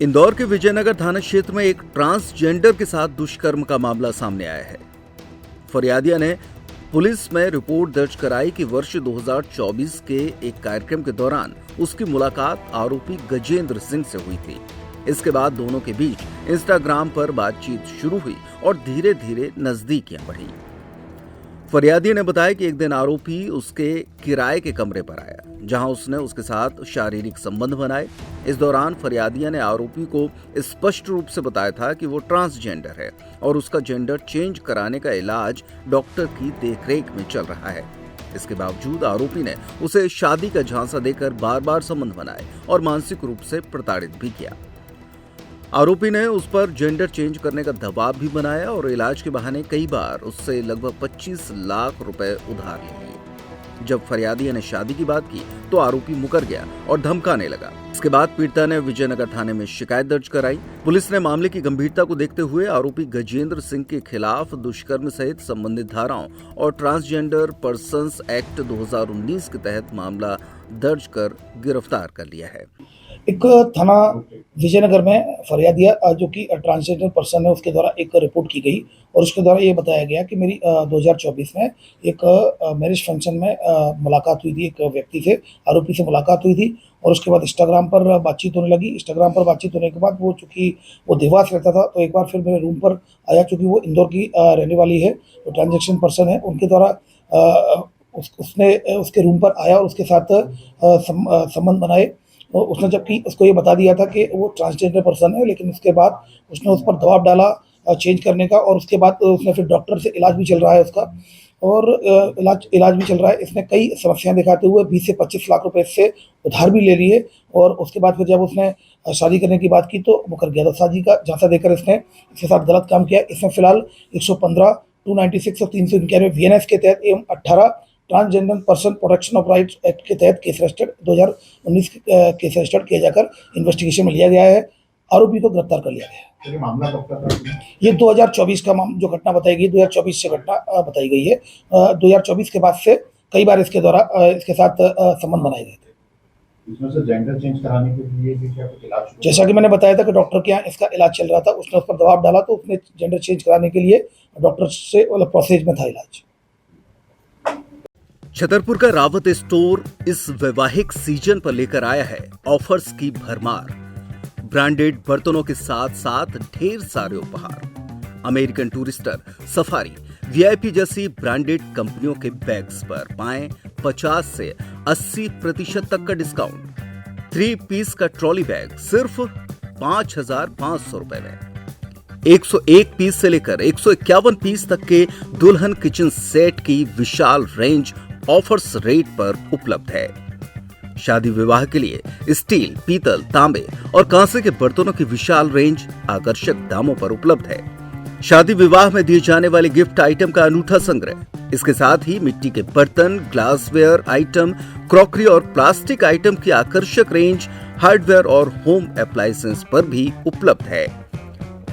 इंदौर के विजयनगर थाना क्षेत्र में एक ट्रांसजेंडर के साथ दुष्कर्म का मामला सामने आया है। फरियादिया ने पुलिस में रिपोर्ट दर्ज कराई कि वर्ष 2024 के एक कार्यक्रम के दौरान उसकी मुलाकात आरोपी गजेंद्र सिंह से हुई थी। इसके बाद दोनों के बीच इंस्टाग्राम पर बातचीत शुरू हुई और धीरे धीरे नजदीकियां बढ़ी। फरियादिया ने बताया कि एक दिन आरोपी उसके किराए के कमरे पर आया, जहां उसने उसके साथ शारीरिक संबंध बनाए। इस दौरान फरियादिया ने आरोपी को स्पष्ट रूप से बताया था कि वो ट्रांसजेंडर है और उसका जेंडर चेंज कराने का इलाज डॉक्टर की देखरेख में चल रहा है। इसके बावजूद आरोपी ने उसे शादी का झांसा देकर बार बार संबंध बनाए और मानसिक रूप से प्रताड़ित भी किया। आरोपी ने उस पर जेंडर चेंज करने का दबाव भी बनाया और इलाज के बहाने कई बार उससे लगभग 25 लाख रुपए उधार ले लिए। जब फरियादिया ने शादी की बात की तो आरोपी मुकर गया और धमकाने लगा। इसके बाद पीड़िता ने विजयनगर थाने में शिकायत दर्ज कराई। पुलिस ने मामले की गंभीरता को देखते हुए आरोपी गजेंद्र सिंह के खिलाफ दुष्कर्म सहित संबंधित धाराओं और ट्रांसजेंडर पर्सन्स एक्ट 2019 के तहत मामला दर्ज कर गिरफ्तार कर लिया है। एक थाना विजयनगर में फरियादिया जो कि ट्रांसजेंडर पर्सन है उसके द्वारा एक रिपोर्ट की गई और उसके द्वारा ये बताया गया कि मेरी 2024 में एक मैरिज फंक्शन में मुलाकात हुई थी। एक व्यक्ति से, आरोपी से मुलाकात हुई थी और उसके बाद इंस्टाग्राम पर बातचीत होने लगी। इंस्टाग्राम पर बातचीत होने के बाद वो चूँकि वो देवास रहता था तो एक बार फिर मेरे रूम पर आया। चूँकि वो इंदौर की रहने वाली है, तो ट्रांजेक्शन पर्सन है, उनके द्वारा उसने उसके रूम पर आया और उसके साथ संबंध बनाए। उसने जबकि उसको ये बता दिया था कि वो ट्रांसजेंडर पर्सन है, लेकिन उसके बाद उसने उस पर दबाव डाला चेंज करने का और उसके बाद उसने फिर डॉक्टर से इलाज भी चल रहा है उसका और इलाज भी चल रहा है। इसने कई समस्याएं दिखाते हुए 20 से 25 लाख रुपए से उधार भी ले लिए और उसके बाद फिर जब उसने शादी करने की बात की तो मुकर गया। तो शादी का झांसा देकर इसने इसके साथ गलत काम किया। इसमें फिलहाल 115, 296 और 391 VNS के तहत एवं 18 transgender person protection of rights act के तहत केस रजिस्टर्ड 2019 केस रजिस्टर्ड किया जाकर इन्वेस्टिगेशन में लिया गया है। आरोपी को गिरफ्तार कर लिया गया है। मामला कब का था? ये 2024 का जो घटना बताई गई, 2024 से घटना बताई गई है। 2024 के बाद से कई बार इसके द्वारा इसके साथ संबंध बनाए गए थे। इसमें से जेंडर चेंज कराने के लिए भी क्या कुछ इलाज? जैसा कि मैंने बताया था कि डॉक्टर के यहाँ इसका इलाज चल रहा था, उसने उस पर दबाव डाला तो उसने जेंडर चेंज कराने के लिए डॉक्टर से प्रोसेस में था इलाज। छतरपुर का रावत स्टोर इस वैवाहिक सीजन पर लेकर आया है ऑफर्स की भरमार। ब्रांडेड बर्तनों के साथ साथ ढेर सारे उपहार। अमेरिकन टूरिस्टर, सफारी, VIP जैसी ब्रांडेड कंपनियों के बैग्स पर पाएं 50 से 80% तक का डिस्काउंट। 3 पीस का ट्रॉली बैग सिर्फ 5,500 रुपए में। 101 पीस से लेकर 151 पीस तक के दुल्हन किचन सेट की विशाल रेंज ऑफर्स रेट पर उपलब्ध है। शादी विवाह के लिए स्टील, पीतल, तांबे और कांसे के बर्तनों की विशाल रेंज आकर्षक दामों पर उपलब्ध है। शादी विवाह में दिए जाने वाले गिफ्ट आइटम का अनूठा संग्रह। इसके साथ ही मिट्टी के बर्तन, ग्लासवेयर आइटम, क्रॉकरी और प्लास्टिक आइटम की आकर्षक रेंज हार्डवेयर और होम अप्लायंसेस पर भी उपलब्ध है।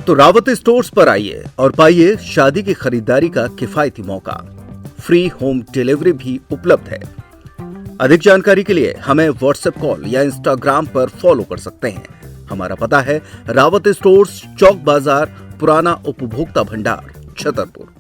तो रावत स्टोर्स पर आइए और पाइए शादी की खरीदारी का किफायती मौका। फ्री होम डिलीवरी भी उपलब्ध है। अधिक जानकारी के लिए हमें व्हाट्सएप कॉल या इंस्टाग्राम पर फॉलो कर सकते हैं। हमारा पता है रावत स्टोर्स, चौक बाजार, पुराना उपभोक्ता भंडार, छतरपुर।